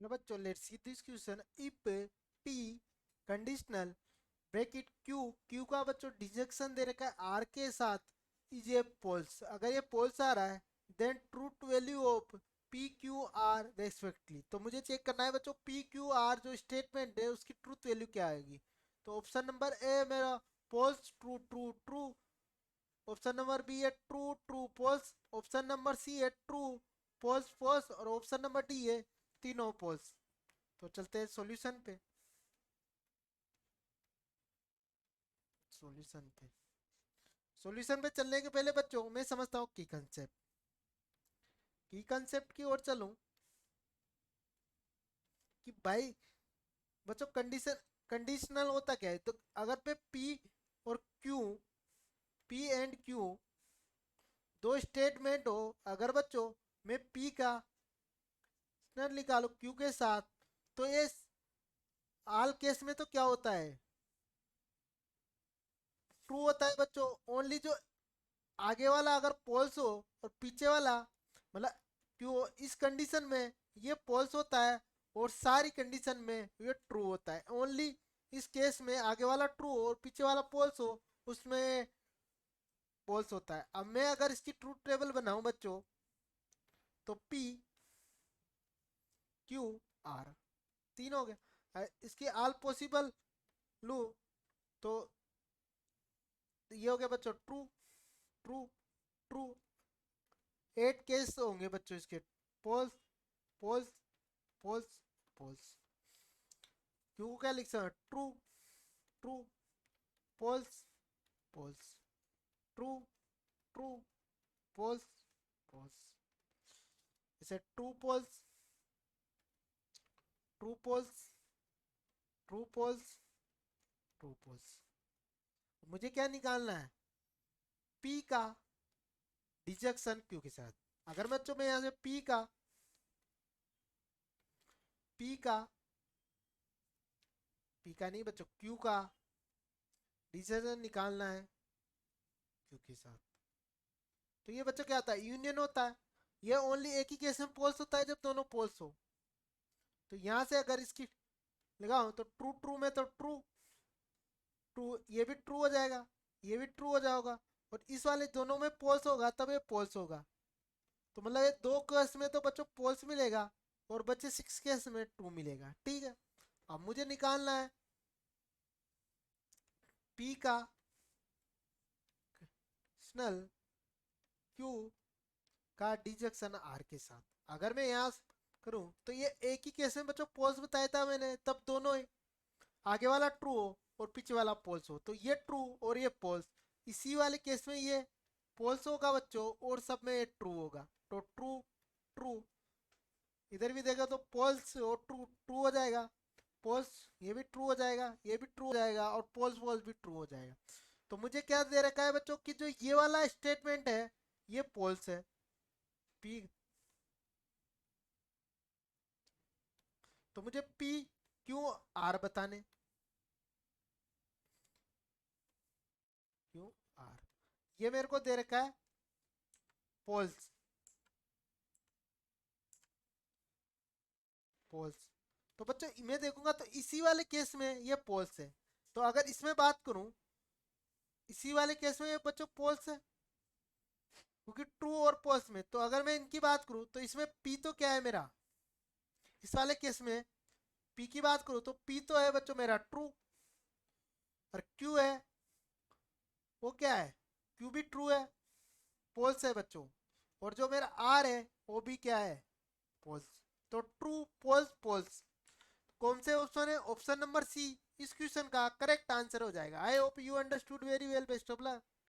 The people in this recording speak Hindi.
ना बच्चों, let's see this question. If P conditional bracket Q, Q का बच्चों डिजक्शन दे रखा है आर के साथ, इज ए पोल्स। अगर ये पोल्स आ रहा है then truth value of P Q R respectively. तो मुझे चेक करना है बच्चों पी क्यू आर जो स्टेटमेंट है उसकी ट्रूथ वैल्यू क्या आएगी। तो ऑप्शन नंबर ए मेरा false true true true, option number B है true true false, option number C है ट्रू पोल्स फॉल्स, और ऑप्शन नंबर डी है तीनों पोल्स। तो चलते हैं सॉल्यूशन पे। सॉल्यूशन पे सॉल्यूशन पे चलने के पहले बच्चों मैं समझता हूँ की कंसेप्ट की ओर चलूं कि भाई बच्चों कंडीशनल होता क्या है। तो अगर पे पी और क्यू, पी एंड क्यू दो स्टेटमेंट हो, अगर बच्चों मैं पी का निकालो क्यू के साथ, तो ये आल केस में तो क्या होता है, ट्रू होता है बच्चों। ओनली जो आगे वाला अगर पोल्स हो और पीछे वाला मतलब क्यों, इस कंडीशन में ये पोल्स होता है और सारी कंडीशन में ये ट्रू होता है। ओनली इस केस में आगे वाला ट्रू और पीछे वाला पोल्स हो, उसमें पोल्स होता है। अब मैं अगर इसकी ट्रूथ टेबल बनाऊं बच्चों, तो पी क्यू आर तीन हो गया। इसकी ऑल पॉसिबल लू, तो ये हो गया बच्चों ट्रू ट्रू ट्रू। 8 केस होंगे बच्चों इसके, false false false false. Q को क्या लिख सकते हैं, true true false false, true true false false. इसे true false true false true false. मुझे क्या निकालना है, पी का डिजक्शन क्यू के साथ। अगर बच्चों में यहां से पी का पी का नहीं बच्चों, क्यू का डिजक्शन निकालना है क्यू के साथ, तो ये बच्चों क्या होता है, यूनियन होता है। ये ओनली एक ही केस में पोल्स होता है जब दोनों पोल्स हो। तो यहां से अगर इसकी लगाओ तो ट्रू ट्रू में तो ट्रू ट्रू, ये भी ट्रू हो जाएगा, ये भी ट्रू हो जाएगा, और इस वाले दोनों में पोल्स होगा तब ये पोल्स होगा। तो मतलब ये दो केस में तो बच्चों पोल्स मिलेगा और बच्चे 6 केस में ट्रू मिलेगा। ठीक है, अब मुझे निकालना है पी का स्नल क्यू का डिजक्शन आर के साथ। अगर मैं यहाँ करूं तो ये एक ही केस में बच्चों पोल्स बताया था मैंने, तब दोनों ही आगे वाला ट्रू हो और पीछे वाला पोल्स हो, तो ये ट्रू और ये पोल्स। इसी वाले केस में ये पोल्स होगा बच्चों और सब में ये ट्रू होगा, तो ट्रू ट्रू। इधर भी देखा तो पोल्स और ट्रू ट्रू हो जाएगा, पोल्स ये भी ट्रू हो जाएगा, ये भी ट्रू हो जाएगा, और पोल्स पोल्स भी ट्रू हो जाएगा। तो मुझे क्या दे रखा है बच्चों कि जो ये वाला स्टेटमेंट है ये पोल्स है, पी। तो मुझे पी क्यू आर बताने, क्यू आर ये मेरे को दे रखा है पोल्स पोल्स। तो बच्चों मैं देखूंगा तो इसी वाले केस में ये पोल्स है। तो अगर इसमें बात करूं, इसी वाले केस में ये बच्चों पोल्स है, क्योंकि ट्रू और पोल्स में। तो अगर मैं इनकी बात करूं तो इसमें पी तो क्या है मेरा, इस वाले केस में पी की बात करूं तो पी तो है बच्चों मेरा ट्रू, और क्यू है वो क्या है, क्यू भी ट्रू है, पोल्स है बच्चों। और जो मेरा आर है वो भी क्या है, पोल्स। तो ट्रू पोल्स पोल्स। कौन से ऑप्शन है, ऑप्शन नंबर सी इस क्वेश्चन का करेक्ट आंसर हो जाएगा। I hope you understood very well, best of luck.